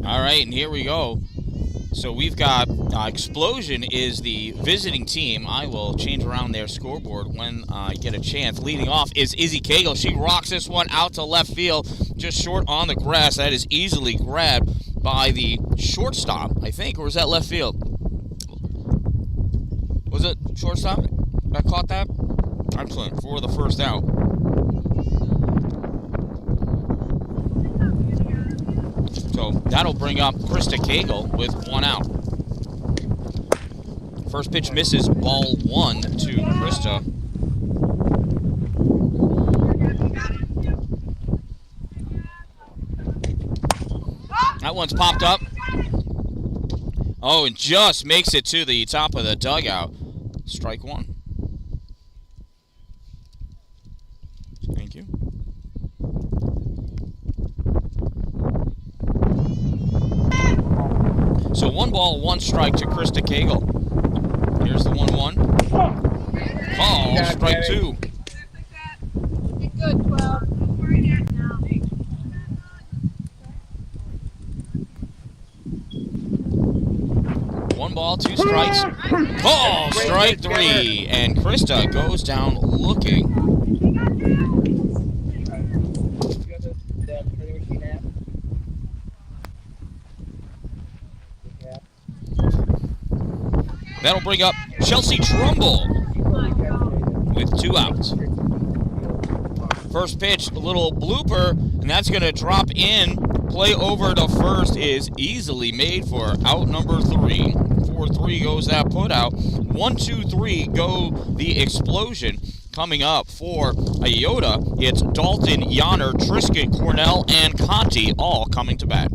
All right, and here we go. So we've got Xplosion is the visiting team. I will change around their scoreboard when I get a chance. Leading off is Izzy Cagle. She rocks this one out to left field, just short on the grass. That is easily grabbed by the shortstop, I think, or was that left field? Was it shortstop that caught that? Excellent, for the first out. So that'll bring up Krista Cagle with one out. First pitch misses, ball one to Krista. That one's popped up. Oh, and just makes it to the top of the dugout. Strike one. Thank you. So 1-1 strike to Krista Cagle. Here's the 1-1. Call, strike two. Good, 12. 1 ball, 2 strikes. Call, strike three. And Krista goes down looking. That'll bring up Chelsea Trumbull with 2 outs. First pitch, a little blooper, and that's going to drop in. Play over to first is easily made for out number 3. 4-3 goes that put out. 1-2-3 go the Xplosion. Coming up for EYOTA, it's Dalton, Yanner, Trisket, Cornell, and Conti all coming to bat.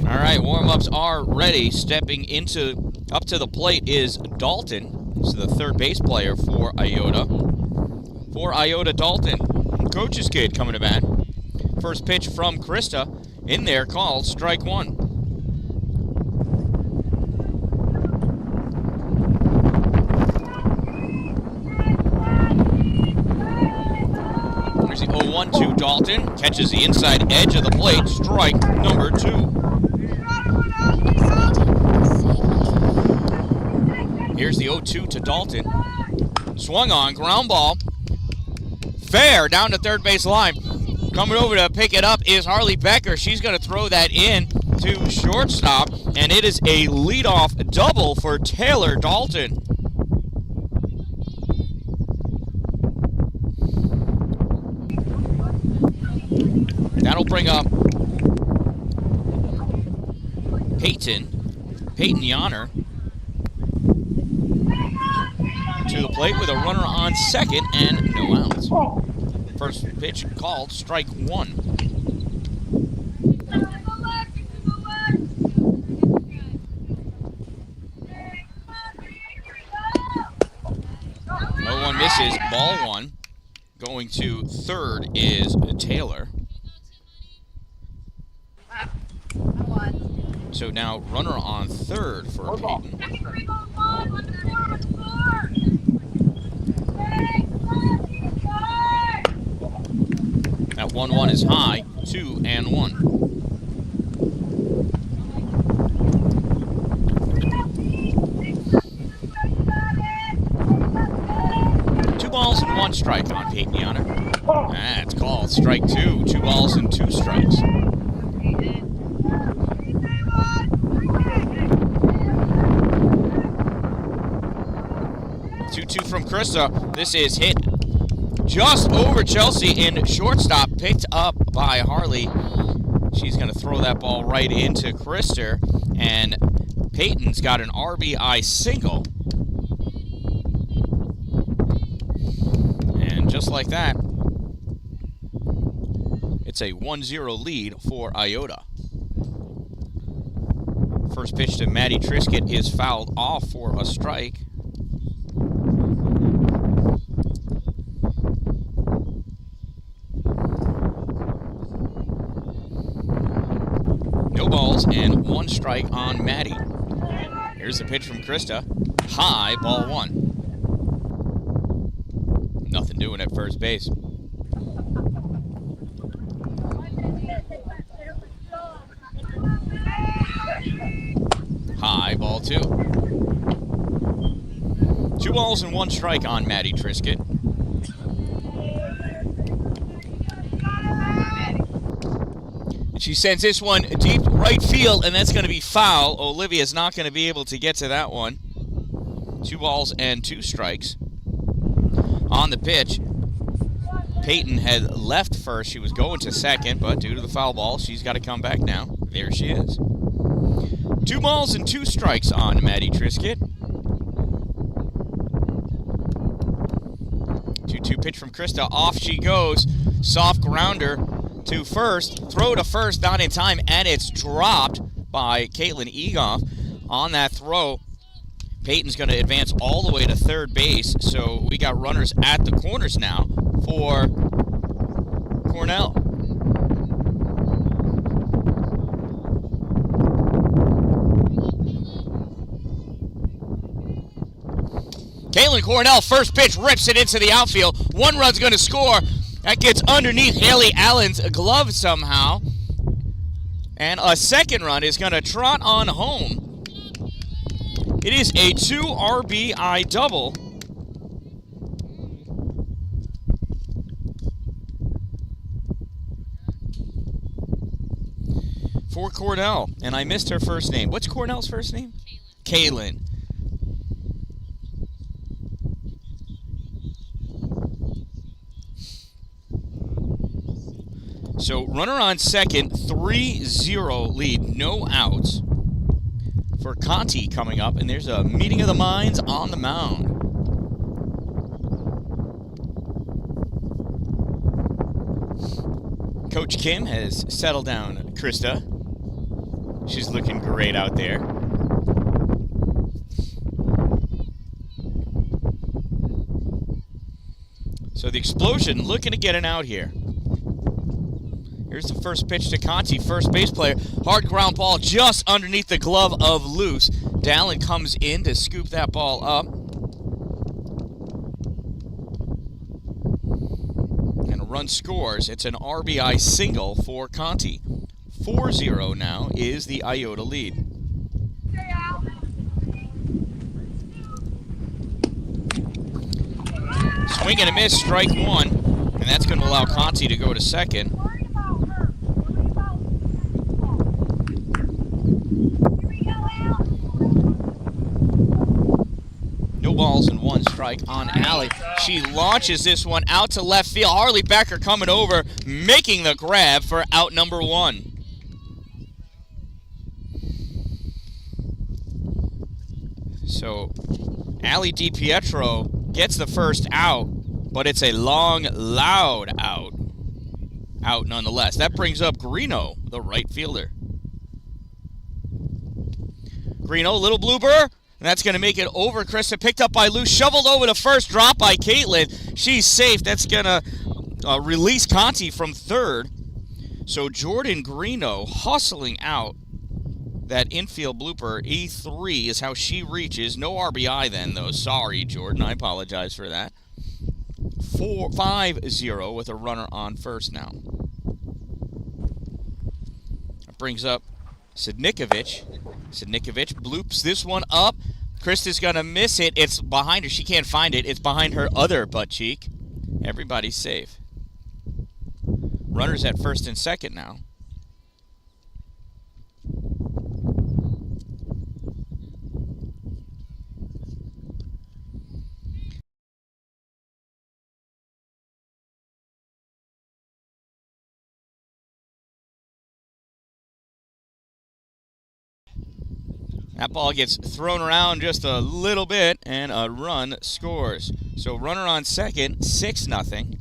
All right, warm-ups are ready. Stepping up to the plate is Dalton. This is the third base player for EYOTA. For EYOTA, Dalton, coach's kid coming to bat. First pitch from Krista. In there, called strike one. There's the 0-1 to Dalton. Catches the inside edge of the plate. Strike number 2. Here's the 0-2 to Dalton. Swung on, ground ball. Fair, down to third base line. Coming over to pick it up is Harley Becker. She's going to throw that in to shortstop. and it is a leadoff double for Taylor Dalton. That'll bring up Peyton Yonner to the plate with a runner on second and no outs. First pitch called, strike one. No one misses, ball one. Going to third is Taylor. So now runner on third for Peyton. That 1-1 is high, 2-1. 2 balls and 1 strike on Peyton Yonner. That's called strike 2. 2 balls and 2 strikes. 2-2 from Krista. This is hit just over Chelsea in shortstop, picked up by Harley. She's going to throw that ball right into Krister, and Peyton's got an RBI single. And just like that, it's a 1-0 lead for EYOTA. First pitch to Maddie Triscutt is fouled off for a strike. No balls and 1 strike on Maddie. Here's the pitch from Krista. High, ball 1. Nothing doing at first base. High, ball 2. 2 balls and 1 strike on Maddie Triscutt. She sends this one deep right field, and that's going to be foul. Olivia's not going to be able to get to that one. 2 balls and 2 strikes. On the pitch, Peyton had left first. She was going to second, but due to the foul ball, she's got to come back now. There she is. 2 balls and 2 strikes on Maddie Triscutt. 2-2 pitch from Krista. Off she goes. Soft grounder to first. Throw to first, not in time, and it's dropped by Caitlin Egoff. On that throw, Peyton's going to advance all the way to third base, so we got runners at the corners now for Cornell. Caitlin Cornell, first pitch, rips it into the outfield. 1 run's going to score. That gets underneath Haley Allen's glove somehow. And a second run is going to trot on home. It is a 2 RBI double. For Cornell. And I missed her first name. What's Cornell's first name? Kaylin. So runner on second, 3-0 lead, no outs for Conti coming up, and there's a meeting of the minds on the mound. Coach Kim has settled down Krista. She's looking great out there. So the Xplosion looking to get an out here. Here's the first pitch to Conti, first base player. Hard ground ball just underneath the glove of Luce. Dalton comes in to scoop that ball up. And a run scores. It's an RBI single for Conti. 4-0 now is the EYOTA lead. Swing and a miss, strike 1. And that's going to allow Conti to go to second. No balls and one strike on Allie. She launches this one out to left field. Harley Becker coming over, making the grab for out number 1. So Allie DiPietro gets the first out, but it's a long, loud out. Out nonetheless. That brings up Greeno, the right fielder. Greeno, little blooper, and that's going to make it over. Krista picked up by Lou, shoveled over to first, drop by Caitlin. She's safe. That's going to release Conti from third. So Jordan Greeno hustling out that infield blooper. E3 is how she reaches. No RBI then, though. Sorry, Jordan. I apologize for that. 5-0 with a runner on first now. That brings up Sidnikovic. Sidnikovic bloops this one up. Krista's going to miss it. It's behind her. She can't find it. It's behind her other butt cheek. Everybody's safe. Runners at first and second now. That ball gets thrown around just a little bit, and a run scores. So runner on second, 6-0.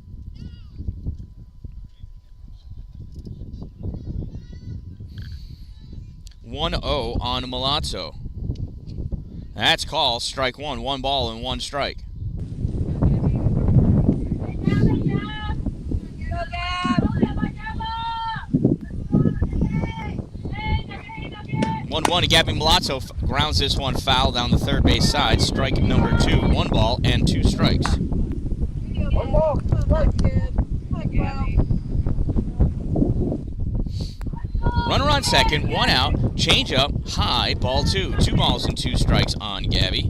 (1-0) on Milazzo. That's called strike one. 1 ball and 1 strike. 1-1 to Gabby Milazzo grounds this one foul down the third base side. Strike number 2. 1 ball and 2 strikes. Runner on second, 1 out. Change up, high, ball 2. 2 balls and 2 strikes on Gabby.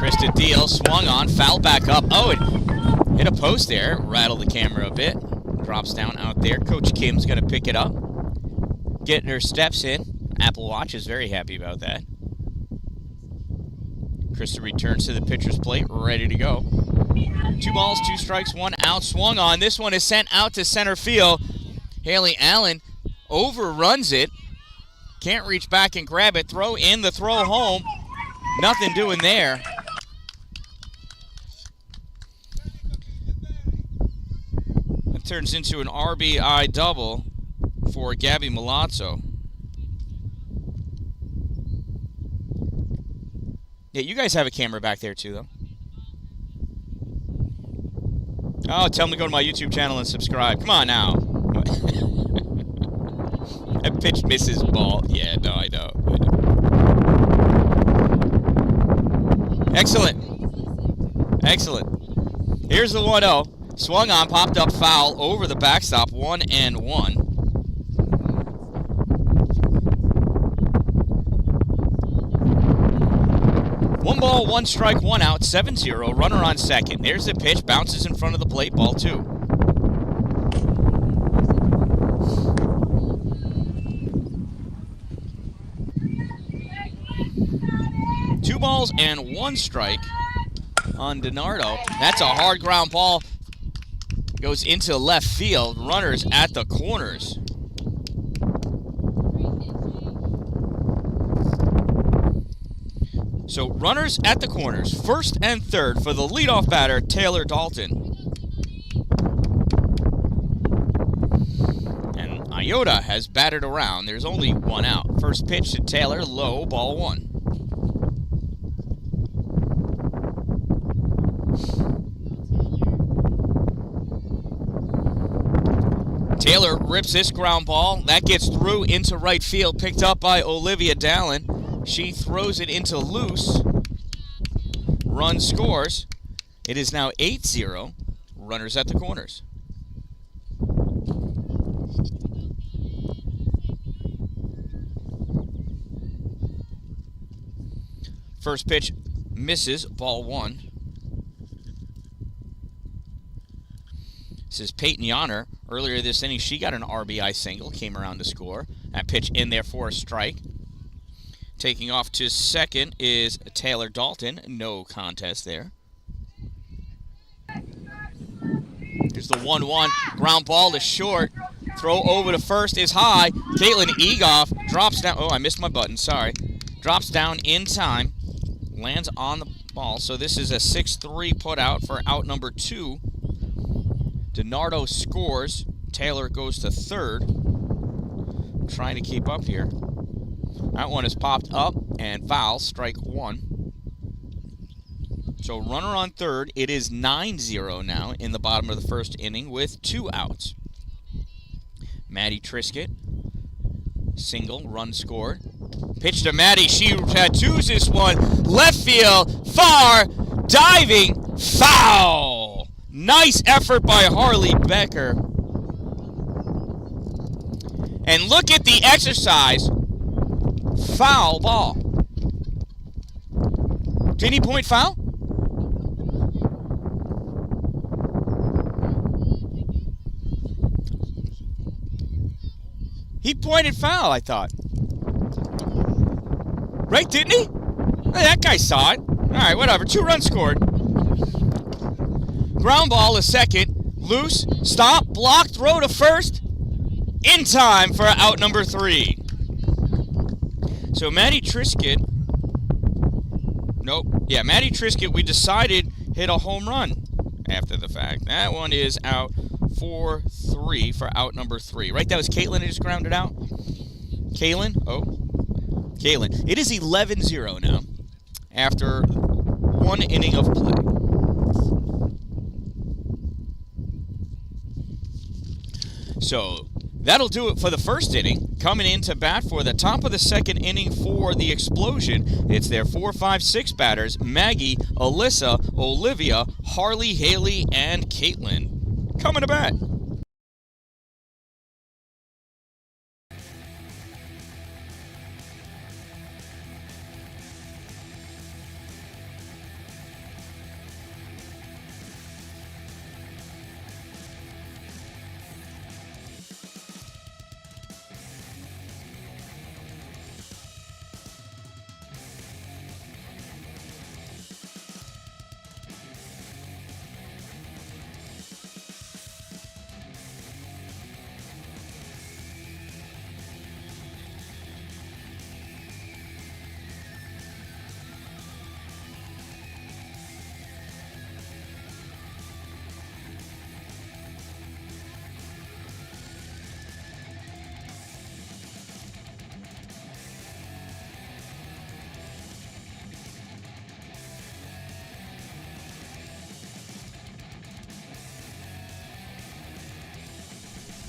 Krista Deal swung on, foul back up. Oh, it hit a post there, rattled the camera a bit. Drops down out there. Coach Kim's going to pick it up. Getting her steps in. Apple Watch is very happy about that. Krista returns to the pitcher's plate, ready to go. 2 balls, 2 strikes, 1 out. Swung on. This one is sent out to center field. Haley Allen overruns it. Can't reach back and grab it. Throw in the throw home. Nothing doing there. That turns into an RBI double for Gabby Milazzo. Yeah, you guys have a camera back there too, though. Oh, tell them to go to my YouTube channel and subscribe. Come on now. That pitch misses ball. Yeah, no, I know. Excellent. Excellent. Here's the 1-0. Swung on, popped up foul over the backstop. 1-1. One ball, 1 strike, 1 out, 7-0. Runner on second. There's the pitch. Bounces in front of the plate. Ball 2. Two balls and 1 strike on DiNardo. That's a hard ground ball. Goes into left field. Runners at the corners. So runners at the corners, first and third for the leadoff batter, Taylor Dalton. And EYOTA has batted around. There's only 1 out. First pitch to Taylor, low, ball 1. Taylor rips this ground ball. That gets through into right field, picked up by Olivia Dalton. She throws it into loose. Run scores. It is now 8-0. Runners at the corners. First pitch misses, ball 1. This is Peyton Yonner, Earlier this inning, she got an RBI single, came around to score. That pitch in there for a strike. Taking off to second is Taylor Dalton. No contest there. Here's the 1-1. Ground ball to short. Throw over to first is high. Caitlin Egoff drops down. Oh, I missed my button. Sorry. Drops down in time. Lands on the ball. So this is a 6-3 put out for out number 2. DiNardo scores. Taylor goes to third. I'm trying to keep up here. That one is popped up and foul. Strike 1. So runner on third. It is 9-0 now in the bottom of the first inning with 2 outs. Maddie Triscutt, single, run scored. Pitch to Maddie, she tattoos this one. Left field, far, diving, foul. Nice effort by Harley Becker. And look at the exercise. Foul ball. Did he point foul? He pointed foul, I thought. Right, didn't he? Hey, that guy saw it. All right, whatever. 2 runs scored. Ground ball to second. Loose. Stop. Block. Throw to first. In time for out number 3. So Maddie Triscutt. Nope. Yeah, Maddie Triscutt, we decided, hit a home run after the fact. That one is out. 4-3 for out number 3. Right, that was Caitlin who just grounded out. Caitlin. It is 11-0 now after 1 inning of play. So that'll do it for the first inning. Coming in to bat for the top of the second inning for the Xplosion. It's their 4, 5, 6 batters: Maggie, Alyssa, Olivia, Harley, Haley, and Caitlin. Coming to bat.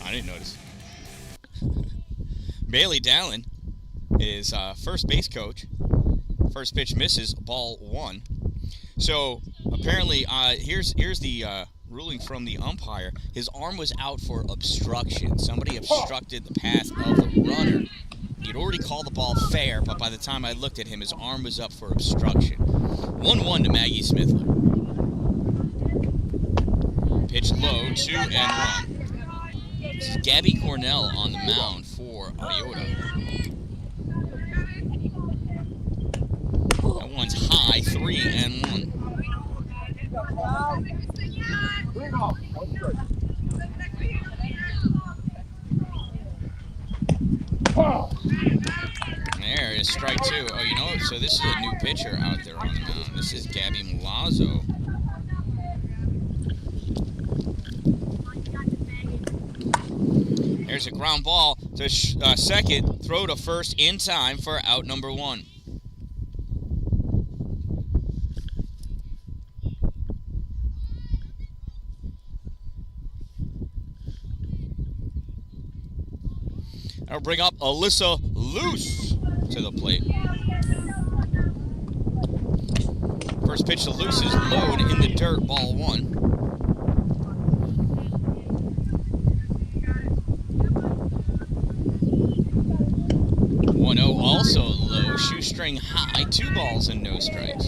I didn't notice. Bailey Dalton is first base coach. First pitch misses, ball 1. So apparently, here's the ruling from the umpire. His arm was out for obstruction. Somebody obstructed the path of the runner. He'd already called the ball fair, but by the time I looked at him, his arm was up for obstruction. 1-1 to Maggie Smithler. Pitch low, 2-1. This is Gabby Cornell on the mound for EYOTA. That one's high, 3-1. There is strike 2. Oh, you know what? So this is a new pitcher out there on the mound. This is Gabby Milazzo. There's a ground ball to second. Throw to first in time for out number 1. That'll bring up Alyssa Luce to the plate. First pitch to Luce is low in the dirt, ball 1. 1-0 also low, shoestring high, 2 balls and no strikes.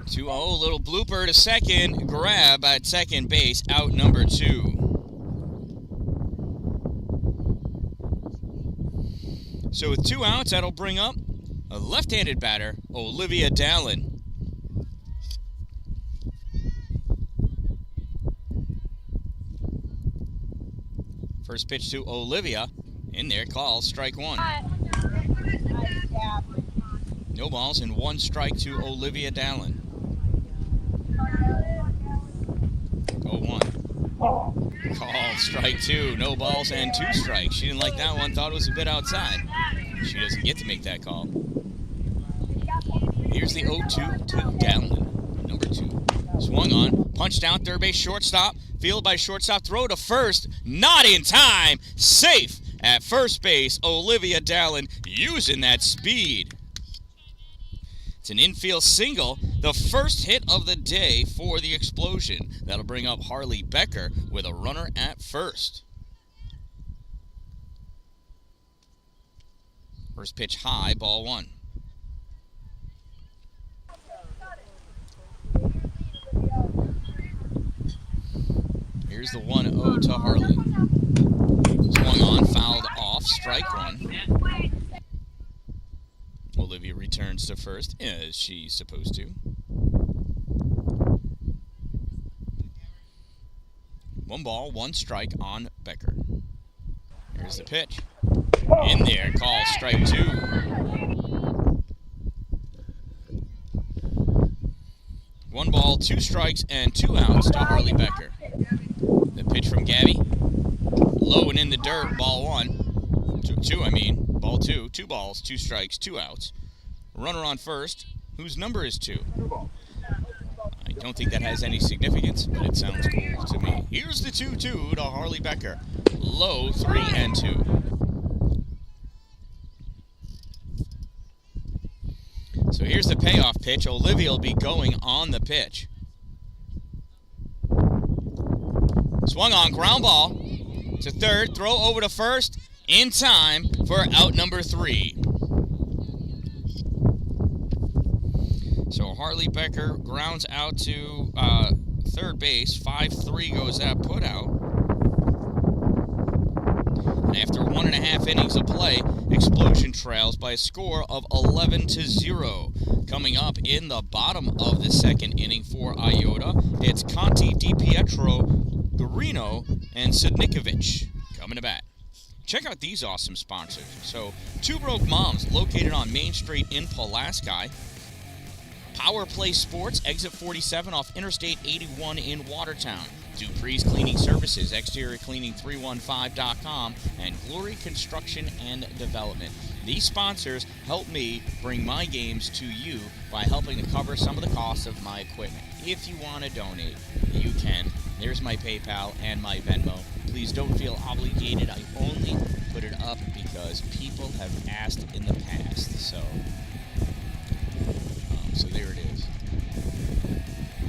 2-0, little blooper to second, grab at second base, out number 2. So with 2 outs, that'll bring up a left-handed batter, Olivia Dalton. First pitch to Olivia, in there, call, strike 1. No balls and 1 strike to Olivia Dalton. 0-1. Call, strike 2. No balls and 2 strikes. She didn't like that one, thought it was a bit outside. She doesn't get to make that call. Here's the 0-2 to Dalton, number 2. Swung on, punched down, third base, shortstop. Fielded by shortstop, throw to first. Not in time. Safe at first base. Olivia Dalton using that speed. It's an infield single, the first hit of the day for the Xplosion. That'll bring up Harley Becker with a runner at first. First pitch high, ball 1. Here's the 1-0 to Harley. Swung on, fouled off, strike 1. Olivia returns to first, as she's supposed to. 1 ball, 1 strike on Becker. Here's the pitch. In there, call, strike 2. One ball, 2 strikes, and 2 outs to Harley Becker. The pitch from Gabby. Low and in the dirt, ball 1. Ball 2. 2 balls, 2 strikes, 2 outs. Runner on first, whose number is 2. I don't think that has any significance, but it sounds cool to me. Here's the 2-2 to Harley Becker. Low, 3 and 2. So here's the payoff pitch. Olivia will be going on the pitch. Swung on, ground ball to third, throw over to first, in time for out number 3. So Harley Becker grounds out to third base. 5-3 goes that put out. And after 1.5 innings of play, Xplosion trails by a score of 11-0. Coming up in the bottom of the second inning for EYOTA, it's Conti, DiPietro, Guarino, and Sidnikovic coming to bat. Check out these awesome sponsors. So, Two Broke Moms, located on Main Street in Pulaski. Power Play Sports, exit 47 off Interstate 81 in Watertown. Dupree's Cleaning Services, exteriorcleaning315.com, and Glory Construction and Development. These sponsors help me bring my games to you by helping to cover some of the costs of my equipment. If you want to donate, you can. There's my PayPal and my Venmo. Please don't feel obligated. I only put it up because people have asked in the past. So there it is.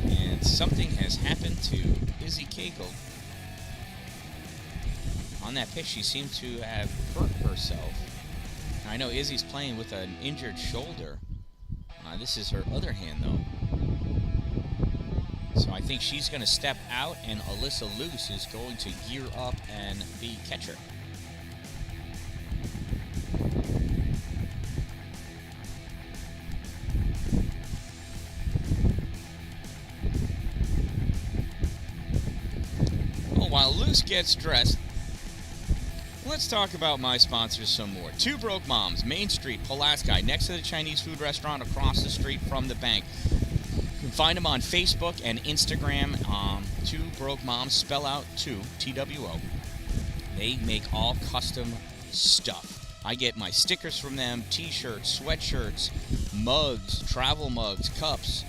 And something has happened to Izzy Cagle. On that pitch, she seemed to have hurt herself. Now, I know Izzy's playing with an injured shoulder. This is her other hand, though. So I think she's going to step out, and Alyssa Luce is going to gear up and be catcher. While Luce gets dressed, let's talk about my sponsors some more. Two Broke Moms, Main Street, Pulaski, next to the Chinese food restaurant across the street from the bank. You can find them on Facebook and Instagram. Two Broke Moms, spell out 2, T-W-O. They make all custom stuff. I get my stickers from them, t-shirts, sweatshirts, mugs, travel mugs, cups,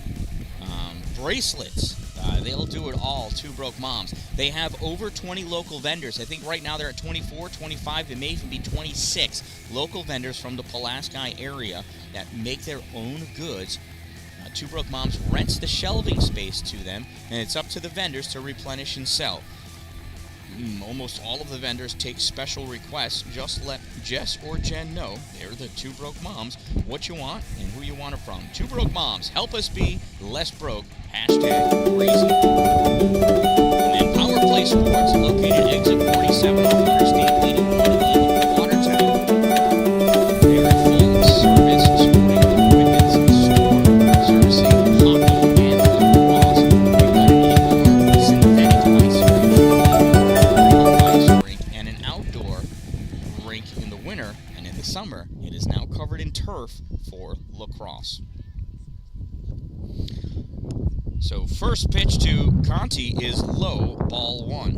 bracelets. They'll do it all, Two Broke Moms. They have over 20 local vendors. I think right now they're at 24, 25. They may even be 26 local vendors from the Pulaski area that make their own goods. Two Broke Moms rents the shelving space to them, and it's up to the vendors to replenish and sell. Almost all of the vendors take special requests. Just let Jess or Jen know, they're the Two Broke Moms, what you want and who you want it from. Two Broke Moms, help us be less broke. Hashtag crazy. And then Power Play Sports, located at exit 47 off Interstate 81 in Watertown. They're a full-service sporting equipment store, servicing hockey and lacrosse. We've got an indoor synthetic ice rink and an outdoor rink in the winter, and in the summer, it is now covered in turf for lacrosse. So first pitch to Conti is low, ball 1.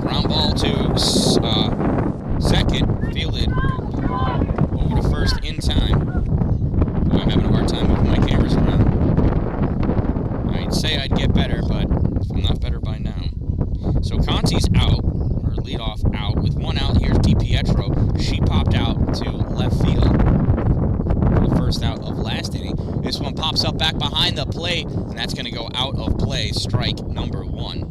Ground ball to second, fielded over to first in time. Boy, I'm having a hard time moving my cameras around. I'd say I'd get better, but I'm not better by now. So Conti's out, or leadoff out, with one out. Here's DiPietro. She popped out to left field for the first out of last inning. This one pops up back behind the plate, and that's going to go out of play, strike number 1.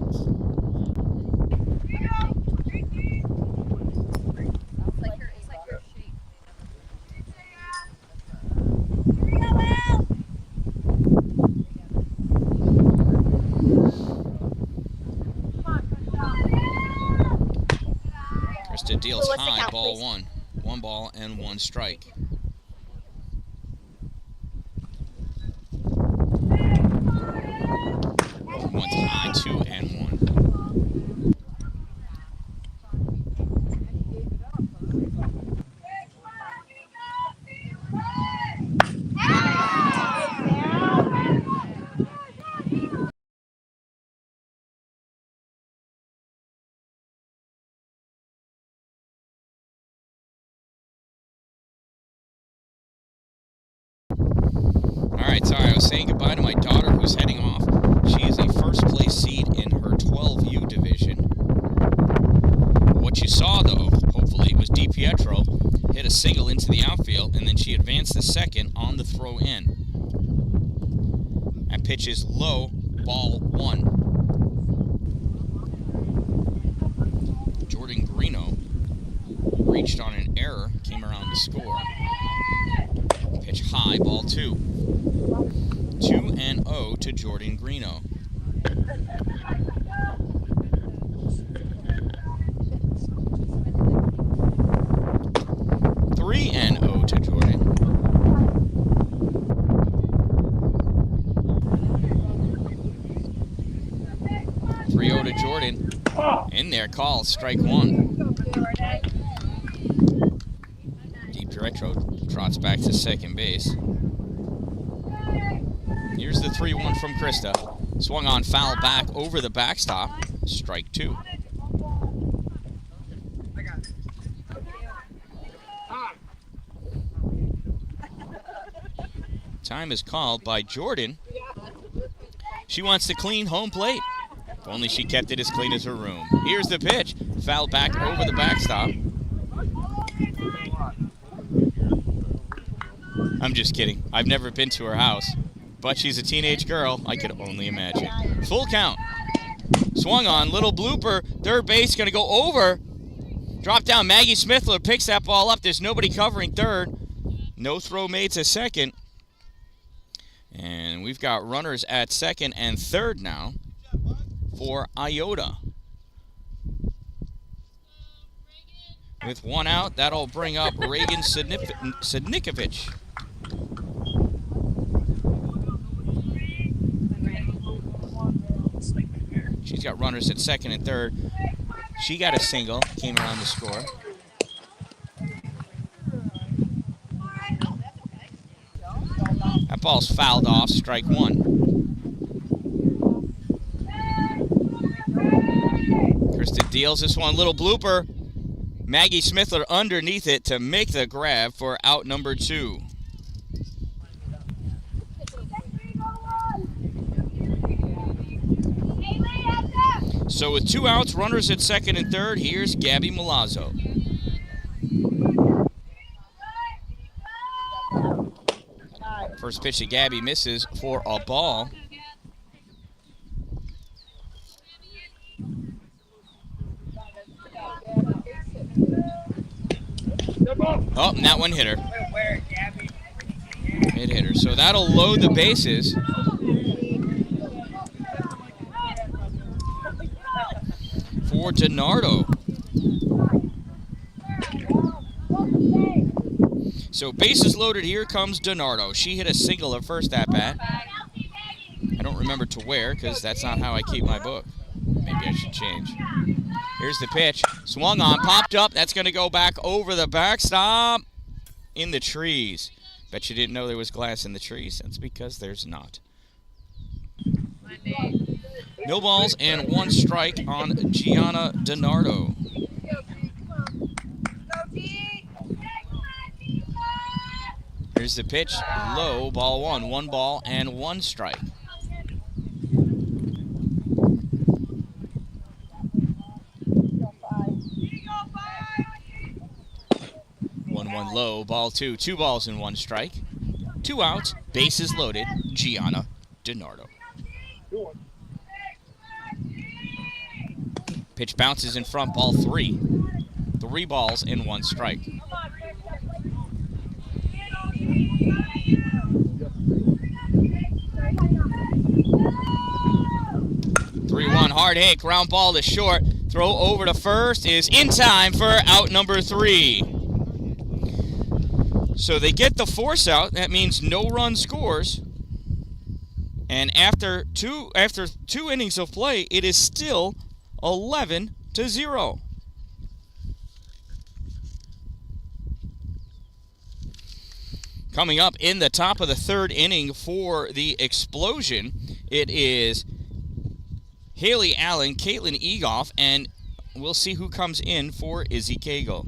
Krista deals high, ball 1. 1 ball and 1 strike. One's high, 2 and 1. Alright, sorry, I was saying goodbye to my daughter who's heading off. She is a first place seed in her 12U division. What you saw, though, hopefully, was DiPietro hit a single into the outfield, and then she advanced the second on the throw in. That pitch is low, ball 1. Jordan Greeno reached on an error, came around to score. Pitch high, ball 2. 2-0 to Jordan Greeno. Three and 0 to Jordan. 3-0 to Jordan. In there, call, strike 1. DiPietro trots back to second base. Here's the 3-1 from Krista. Swung on, foul back over the backstop. Strike 2. Time is called by Jordan. She wants to clean home plate. If only she kept it as clean as her room. Here's the pitch. Foul back over the backstop. I'm just kidding. I've never been to her house. But she's a teenage girl. I could only imagine. Full count. Swung on. Little blooper. Third base going to go over. Drop down. Maggie Smithler picks that ball up. There's nobody covering third. No throw made to second. And we've got runners at second and third now for EYOTA. With one out, that'll bring up Reagan Sidnikovich. She's got runners at second and third. She got a single, came around to score. That ball's fouled off, strike 1. Krista deals this one, little blooper. Maggie Smithler underneath it to make the grab for out number 2. So with 2 outs, runners at second and third, here's Gabby Milazzo. First pitch to Gabby misses for a ball. Oh, and that one hit her. It hit her. So that'll load the bases. For DiNardo. So bases loaded, here comes DiNardo. She hit a single at first at bat. I don't remember to where, because that's not how I keep my book. Maybe I should change. Here's the pitch. Swung on, popped up. That's going to go back over the backstop in the trees. Bet you didn't know there was glass in the trees. That's because there's not. No balls and 1 strike on Gianna DiNardo. Here's the pitch. Low, ball 1. 1 ball and 1 strike. 1-1 low, ball 2. 2 balls and 1 strike. 2 outs, bases loaded, Gianna DiNardo. Pitch bounces in front, ball 3. 3 balls and 1 strike. 3-1 hard hit, ground ball to short. Throw over to first is in time for out number 3. So they get the force out. That means no run scores. And after two innings of play, it is still 11-0. Coming up in the top of the 3rd inning for the Xplosion, it is Haley Allen, Caitlin Egoff, and we'll see who comes in for Izzy Cagle.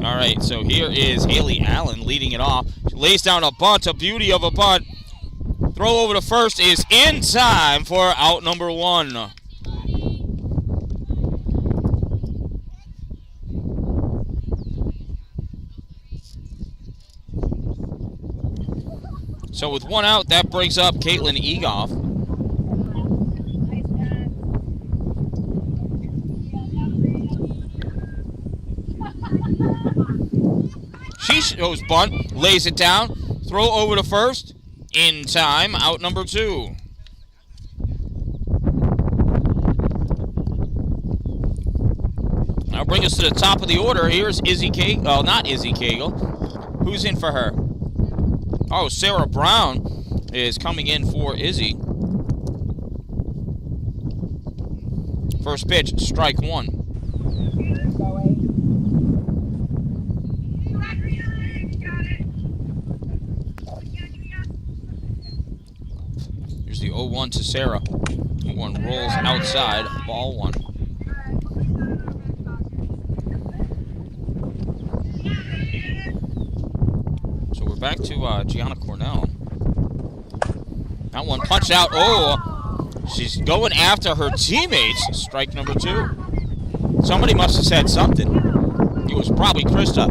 All right, so here is Haley Allen leading it off. She lays down a bunt, a beauty of a bunt. Throw over to first is in time for out number 1. So with 1 out, that brings up Caitlin Egoff. She shows bunt, lays it down, throw over to first, in time, out number 2. Now bring us to the top of the order. Here's Izzy Cagle. Oh, not Izzy Cagle. Who's in for her? Oh, Sarah Brown is coming in for Izzy. First pitch, strike 1. Here's the 0-1 to Sarah. 1 rolls outside, ball 1. back to Gianna Cornell. That one punched out. Oh, she's going after her teammates. Strike number 2. Somebody must have said something. It was probably Krista.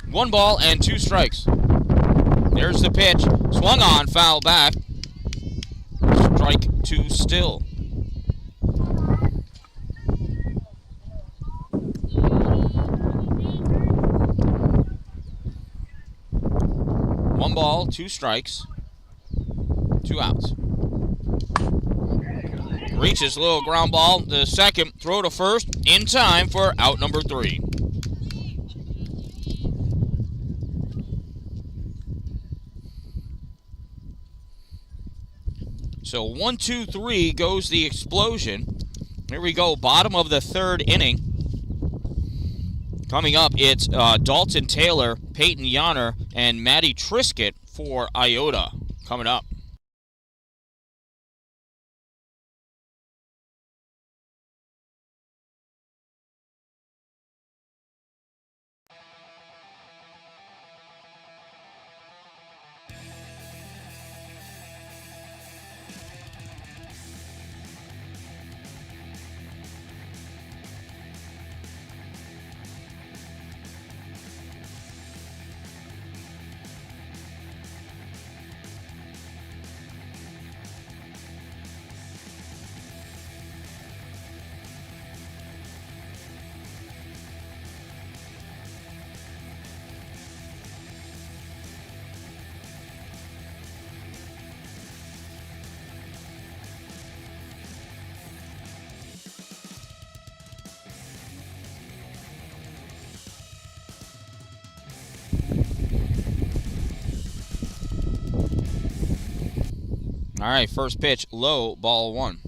1 ball and 2 strikes. There's the pitch. Swung on, foul back. Strike 2 still. One ball, 2 strikes, 2 outs. Reaches, little ground ball. The second, throw to first, in time for out number 3. So 1, 2, 3 goes the Xplosion. Here we go, bottom of the 3rd inning. Coming up, it's Dalton Taylor, Peyton Yonner, and Maddie Triscutt for EYOTA coming up. All right, first pitch, low, ball 1.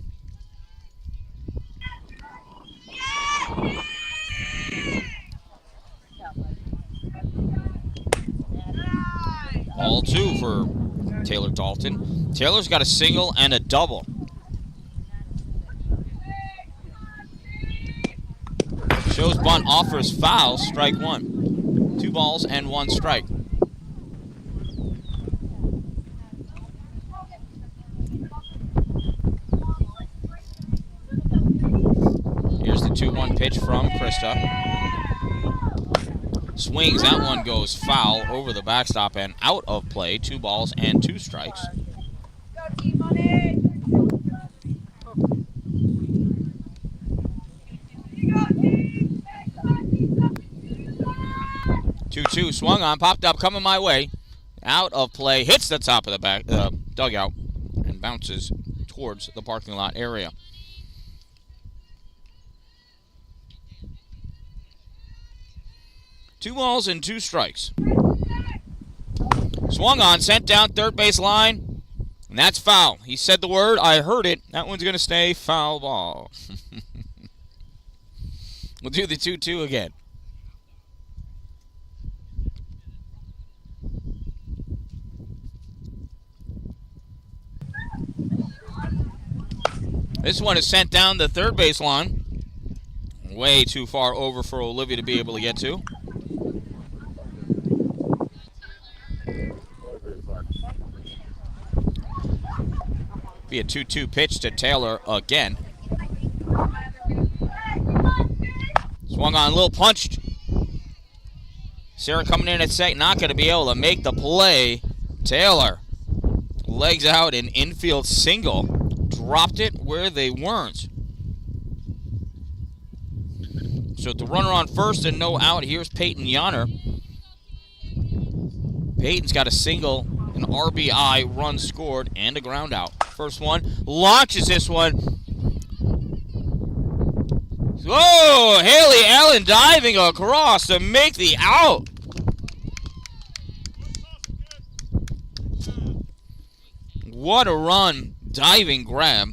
Ball 2 for Taylor Dalton. Taylor's got a single and a double. Shows bunt, offers foul, strike 1. 2 balls and 1 strike. Here's the 2-1 pitch from Krista. Swings, that one goes foul over the backstop and out of play. 2 balls and 2 strikes. 2-2 swung on, popped up, coming my way. Out of play, hits the top of the back dugout and bounces towards the parking lot area. Two balls and 2 strikes. Swung on, sent down third base line, and that's foul. He said the word, I heard it. That one's going to stay foul ball. We'll do the 2-2 again. This one is sent down the third base line. Way too far over for Olivia to be able to get to. Be a 2-2 pitch to Taylor again. Swung on, a little punched. Sarah coming in at second, not going to be able to make the play. Taylor, legs out, an infield single. Dropped it where they weren't. So the runner on first and no out. Here's Peyton Yonner. Peyton's got a single, an RBI, run scored, and a ground out. First one, launches this one. Whoa, Haley Allen diving across to make the out. What a run, diving grab.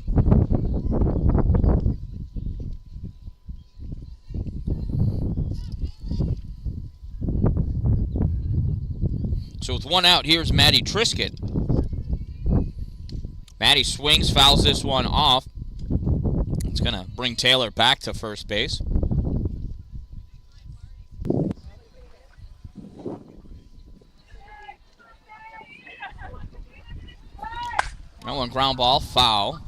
So with one out, here's Maddie Triscutt. Maddie swings, fouls this one off. It's going to bring Taylor back to first base. That one ground ball, foul.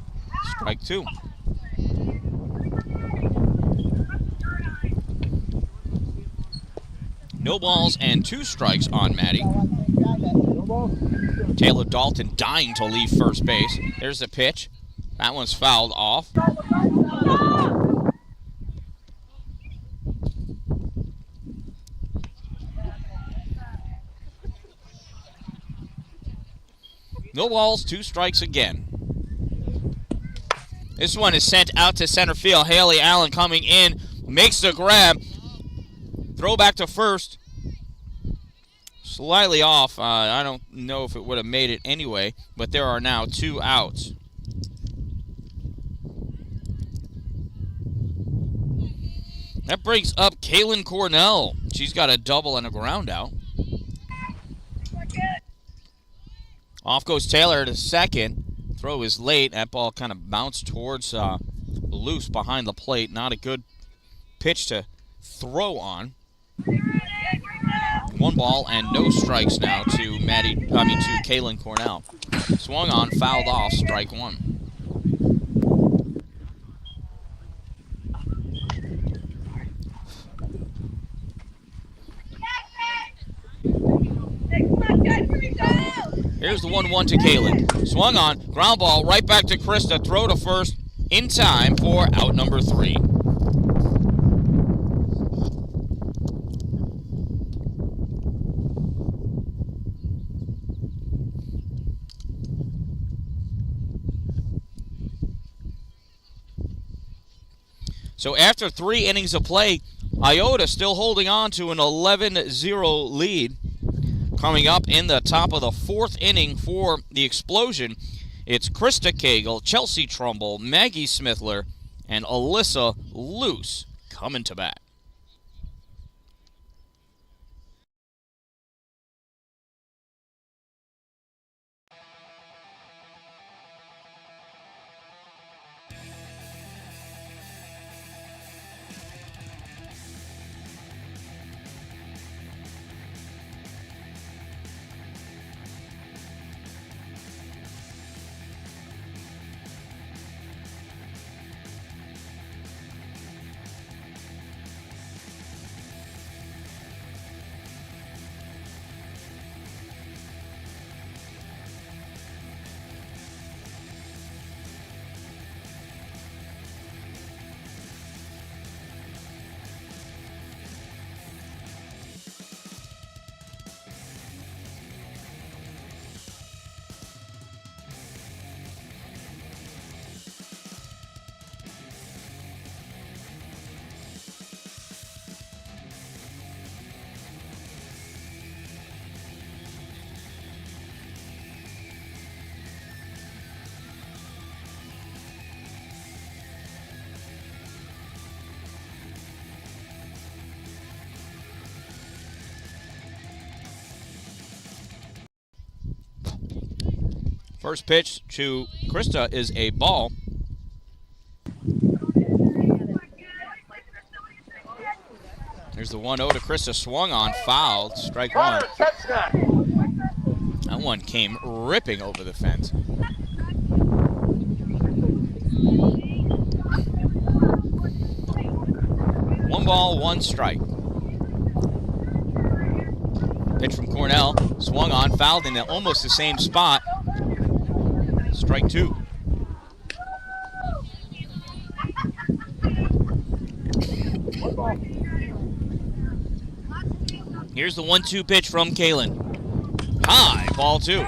Strike 2. No balls and 2 strikes on Maddie. Taylor Dalton dying to leave first base. There's the pitch. That one's fouled off. No balls, 2 strikes again. This one is sent out to center field. Haley Allen coming in, makes the grab. Throw back to first. Slightly off. I don't know if it would have made it anyway, but there are now 2 outs. That brings up Kaylin Cornell. She's got a double and a ground out. Off goes Taylor to second. Throw is late. That ball kind of bounced towards loose behind the plate. Not a good pitch to throw on. 1 ball and no strikes now to Kaylin Cornell. Swung on, fouled off, strike 1. Here's the 1-1 to Kaylin. Swung on, ground ball right back to Krista. Throw to first in time for out number 3. So after 3 innings of play, EYOTA still holding on to an 11-0 lead. Coming up in the top of the 4th inning for the Xplosion, it's Krista Cagle, Chelsea Trumbull, Maggie Smithler, and Alyssa Luce coming to bat. First pitch to Krista is a ball. There's the 1-0 to Krista, swung on, fouled, strike 1. That one came ripping over the fence. One ball, 1 strike. Pitch from Cornell, swung on, fouled in almost the same spot. Strike 2. Here's the 1-2 pitch from Kaylin. High, ball 2.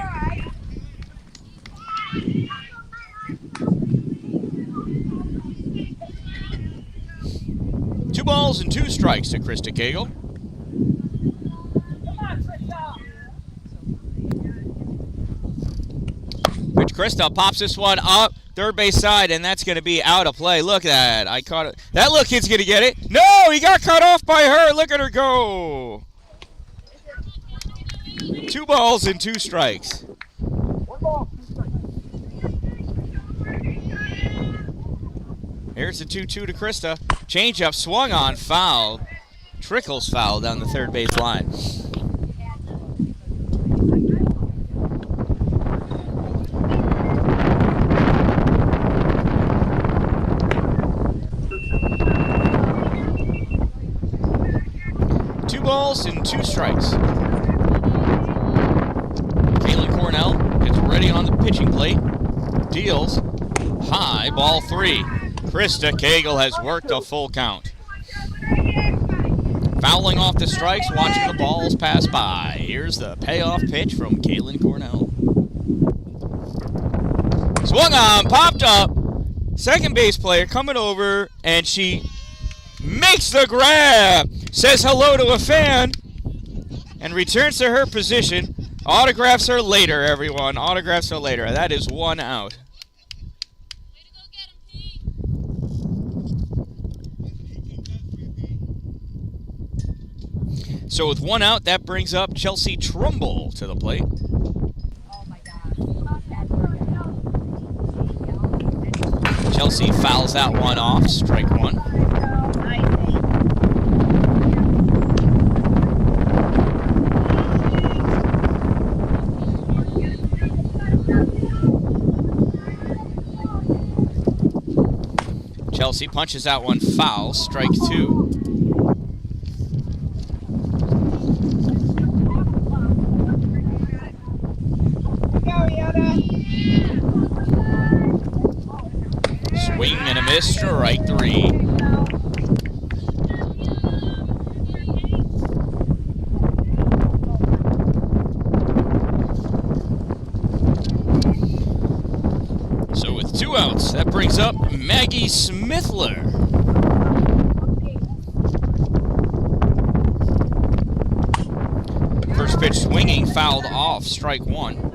Two balls and 2 strikes to Krista Cagle. Pitch, Krista pops this one up third base side, and that's going to be out of play. Look at that. I caught it. That little kid's going to get it. No, he got cut off by her. Look at her go. 2 balls and 2 strikes. Here's the 2-2 to Krista. Changeup swung on, fouled. Trickles foul down the third base line. balls and 2 strikes. Caitlin Cornell gets ready on the pitching plate. Deals. High, ball 3. Krista Cagle has worked a full count. Fouling off the strikes, watching the balls pass by. Here's the payoff pitch from Caitlin Cornell. Swung on, popped up. Second base player coming over, and she makes the grab. Says hello to a fan, and returns to her position. Autographs her later, everyone. Autographs her later. That is 1 out. So with 1 out, that brings up Chelsea Trumbull to the plate. Chelsea fouls that one off, strike 1. Chelsea punches that one foul, strike 2. Swing and a miss, strike 3. So with 2 outs, that brings up Maggie Smithler. First pitch swinging, fouled off, strike 1.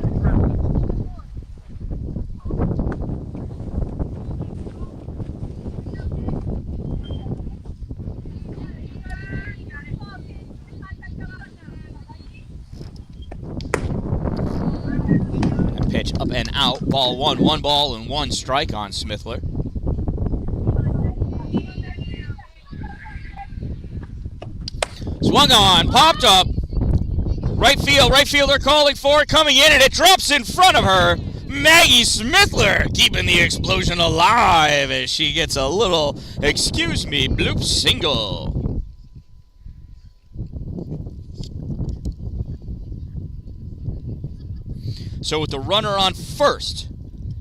Pitch up and out, ball 1, 1 ball and 1 strike on Smithler. Swung on, popped up. Right fielder calling for it, coming in, and it drops in front of her. Maggie Smithler keeping the explosion alive as she gets a little, excuse me, bloop single. So with the runner on first,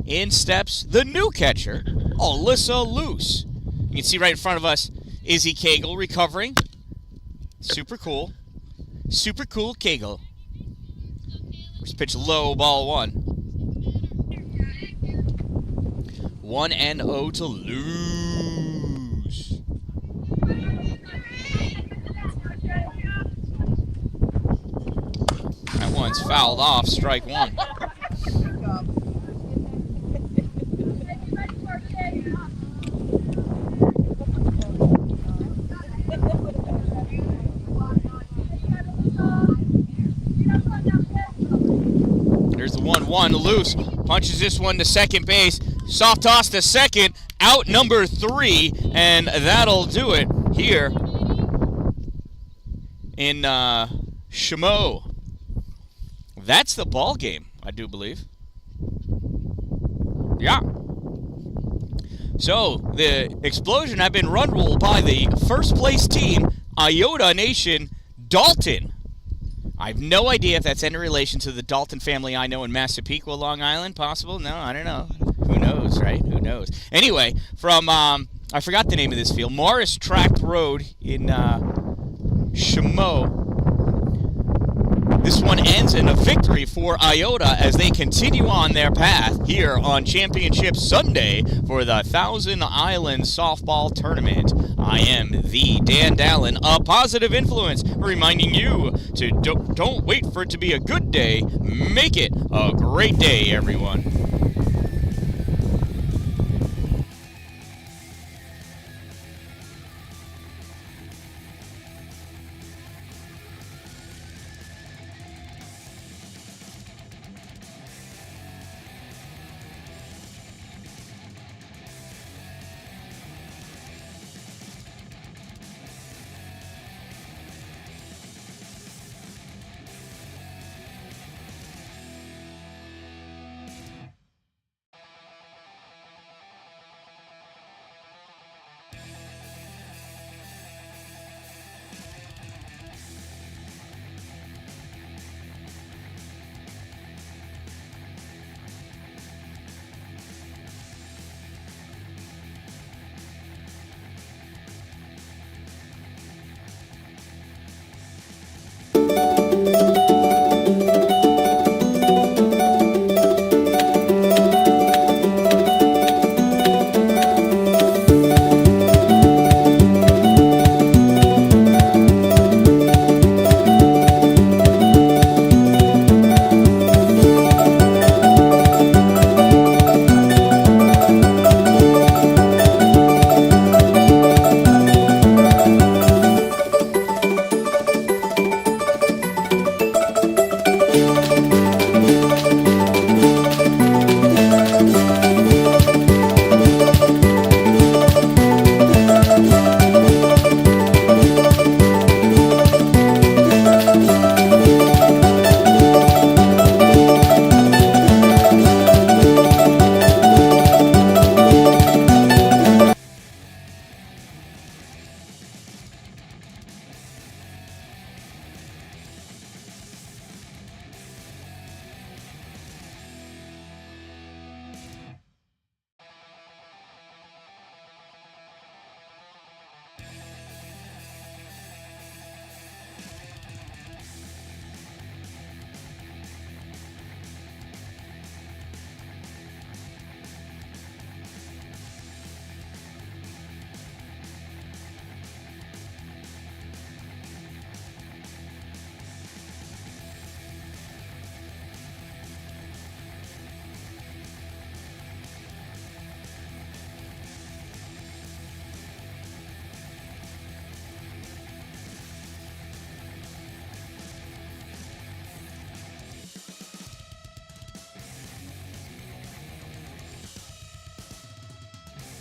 in steps the new catcher, Alyssa Luce. You can see right in front of us, Izzy Cagle recovering. Super cool. Super cool Cagle. First pitch low, ball 1. 1-0 to lose. That one's fouled off, strike 1. There's the 1-1, Luce punches this one to second base. Soft toss to second, out number 3, and that'll do it here in Chameau. That's the ball game, I do believe. Yeah. So the Xplosion have been run ruled by the first place team, EYOTA Nation, Dalton. I have no idea if that's any relation to the Dalton family I know in Massapequa, Long Island. Possible? No, I don't know. Who knows, right? Who knows? Anyway, from, I forgot the name of this field, Morris Tract Road in Chameau. This one ends in a victory for EYOTA as they continue on their path here on Championship Sunday for the Thousand Islands Softball Tournament. I am the Dan-Dalin, a positive influence, reminding you to don't wait for it to be a good day. Make it a great day, everyone.